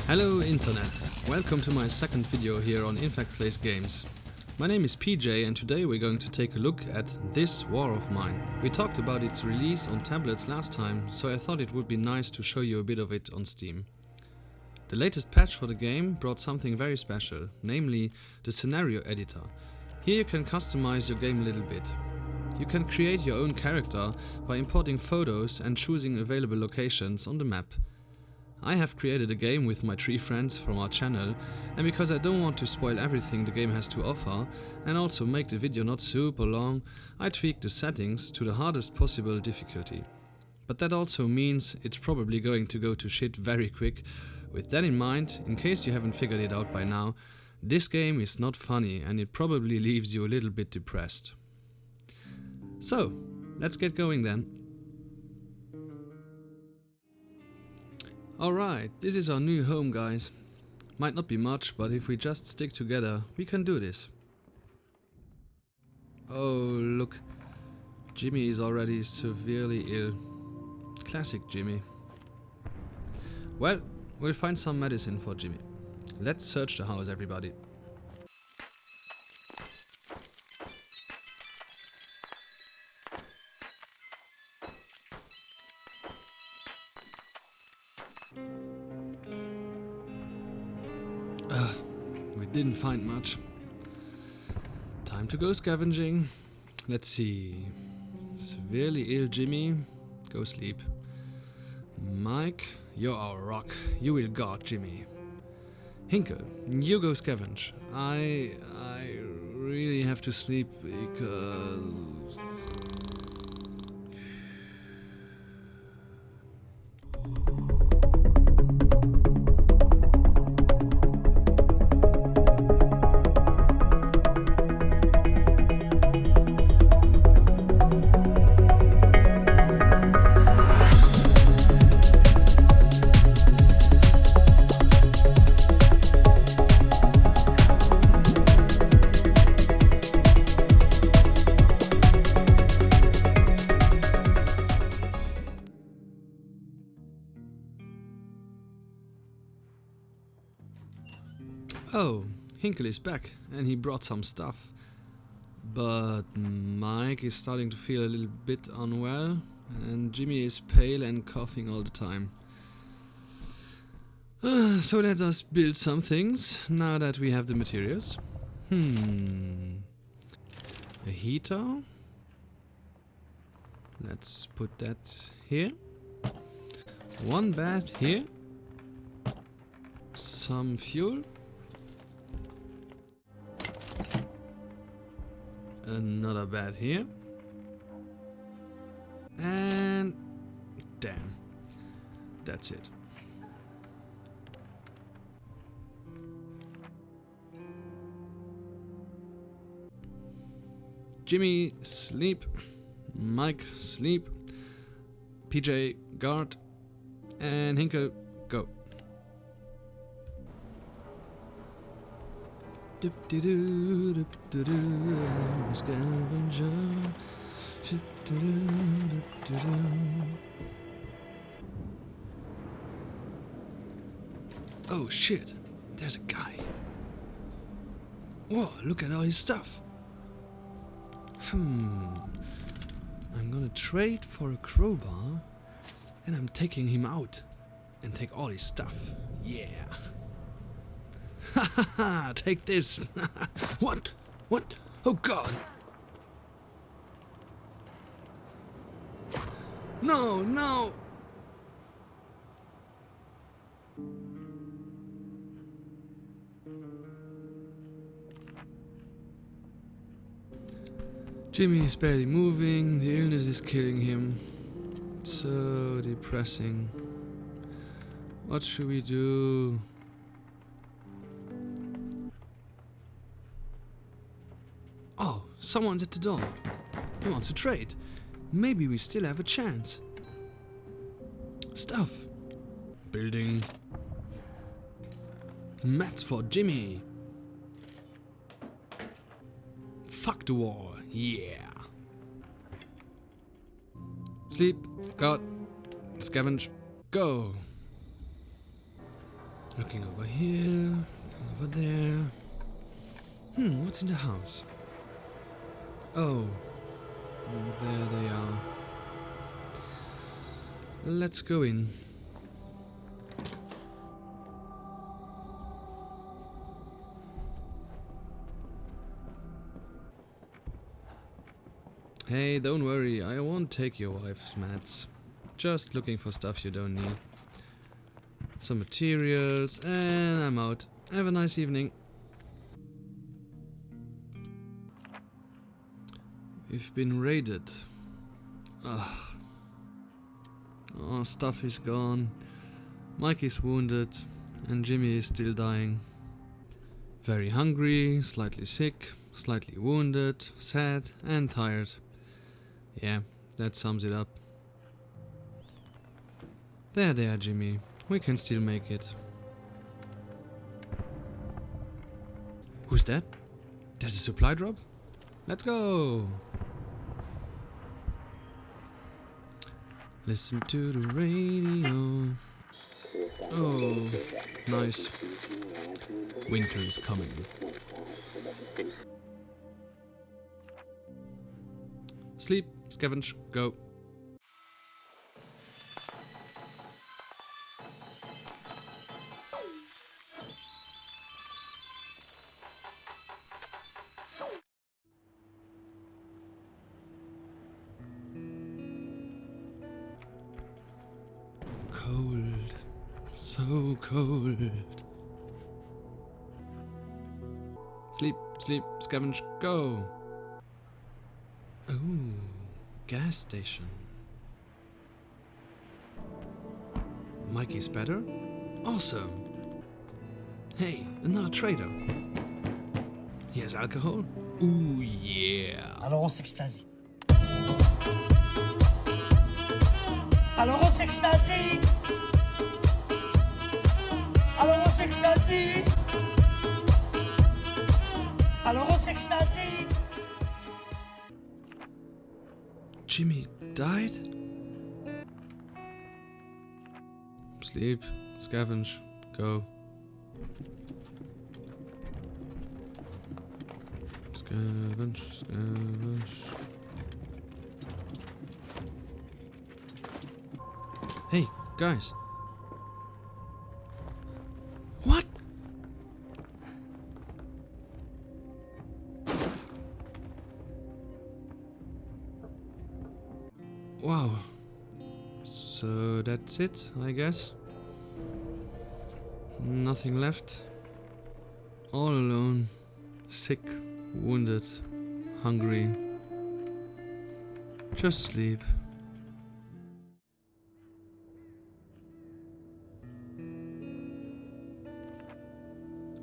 Hello Internet, welcome to my second video here on Infact Plays Games. My name is PJay and today we're going to take a look at This War of Mine. We talked about its release on tablets last time, so I thought it would be nice to show you a bit of it on Steam. The latest patch for the game brought something very special, namely the scenario editor. Here you can customize your game a little bit. You can create your own character by importing photos and choosing available locations on the map. I have created a game with my 3 friends from our channel, and because I don't want to spoil everything the game has to offer and also make the video not super long, I tweaked the settings to the hardest possible difficulty. But that also means it's probably going to go to shit very quick. With that in mind, in case you haven't figured it out by now, this game is not funny and it probably leaves you a little bit depressed. So, let's get going then. Alright, this is our new home, guys. Might not be much, but if we just stick together, we can do this. Oh, look. Jimmy is already severely ill. Classic Jimmy. Well, we'll find some medicine for Jimmy. Let's search the house, everybody. We didn't find much. Time to go scavenging. Let's see. Severely ill Jimmy, go sleep. Mike, you're our rock. You will guard Jimmy. Hinkle, you go scavenge. I really have to sleep because... Oh, Hinkle is back and he brought some stuff. But Mike is starting to feel a little bit unwell and Jimmy is pale and coughing all the time. So let us build some things now that we have the materials. A heater. Let's put that here. One bath here. Some fuel. Another bed here. And damn, that's it. Jimmy, sleep. Mike, sleep. PJay, guard. And Hinkle, go. I'm a scavenger. Oh shit, there's a guy. Whoa, look at all his stuff. I'm gonna trade for a crowbar and I'm taking him out and take all his stuff. Yeah. Ha ha ha! Take this! What? What? Oh god! No, no! Jimmy is barely moving, the illness is killing him. So depressing. What should we do? Oh, someone's at the door. He wants to trade. Maybe we still have a chance. Stuff. Building. Mats for Jimmy. Fuck the war. Yeah. Sleep. God. Scavenge. Go. Looking over here. Looking over there. What's in the house? Oh. There they are. Let's go in. Hey, don't worry, I won't take your wife's mats. Just looking for stuff you don't need. Some materials, and I'm out. Have a nice evening. We've been raided. Ugh. Oh, stuff is gone. Mike is wounded, and Jimmy is still dying. Very hungry, slightly sick, slightly wounded, sad, and tired. Yeah, that sums it up. There, Jimmy. We can still make it. Who's that? There's a supply drop? Let's go! Listen to the radio. Oh, nice. Winter is coming. Sleep, scavenge, go. Cold, so cold. Sleep, sleep, scavenge, go. Ooh, gas station. Mikey's better? Awesome. Hey, another trader. He has alcohol? Ooh, yeah. Alors on s'extasie. Alors on s'extasie. Alors on s'extasie. Alors on s'extasie. Jimmy died? Sleep, scavenge, go. Scavenge, scavenge. Hey, guys. What? Wow. So that's it, I guess. Nothing left. All alone. Sick, wounded, hungry. Just sleep.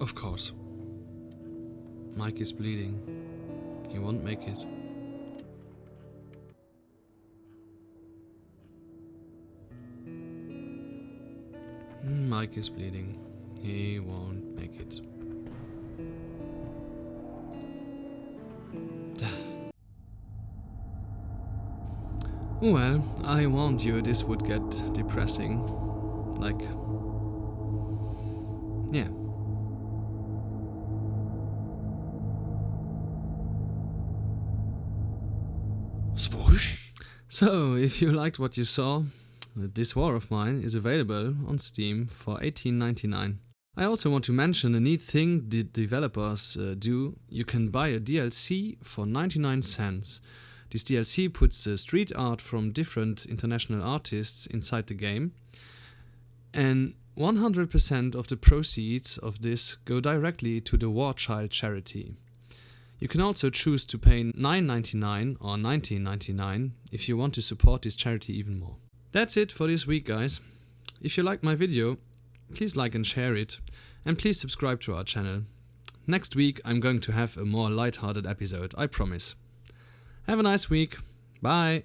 Of course. Mike is bleeding. He won't make it. Mike is bleeding. He won't make it. Well, I warned you this would get depressing. Like... yeah. Swoosh! So, if you liked what you saw, this war of mine is available on Steam for $18.99. I also want to mention a neat thing the developers do. You can buy a DLC for 99 cents. This DLC puts street art from different international artists inside the game, and 100% of the proceeds of this go directly to the War Child charity. You can also choose to pay $9.99 or $19.99 if you want to support this charity even more. That's it for this week, guys. If you liked my video, please like and share it, and please subscribe to our channel. Next week I'm going to have a more lighthearted episode, I promise. Have a nice week. Bye.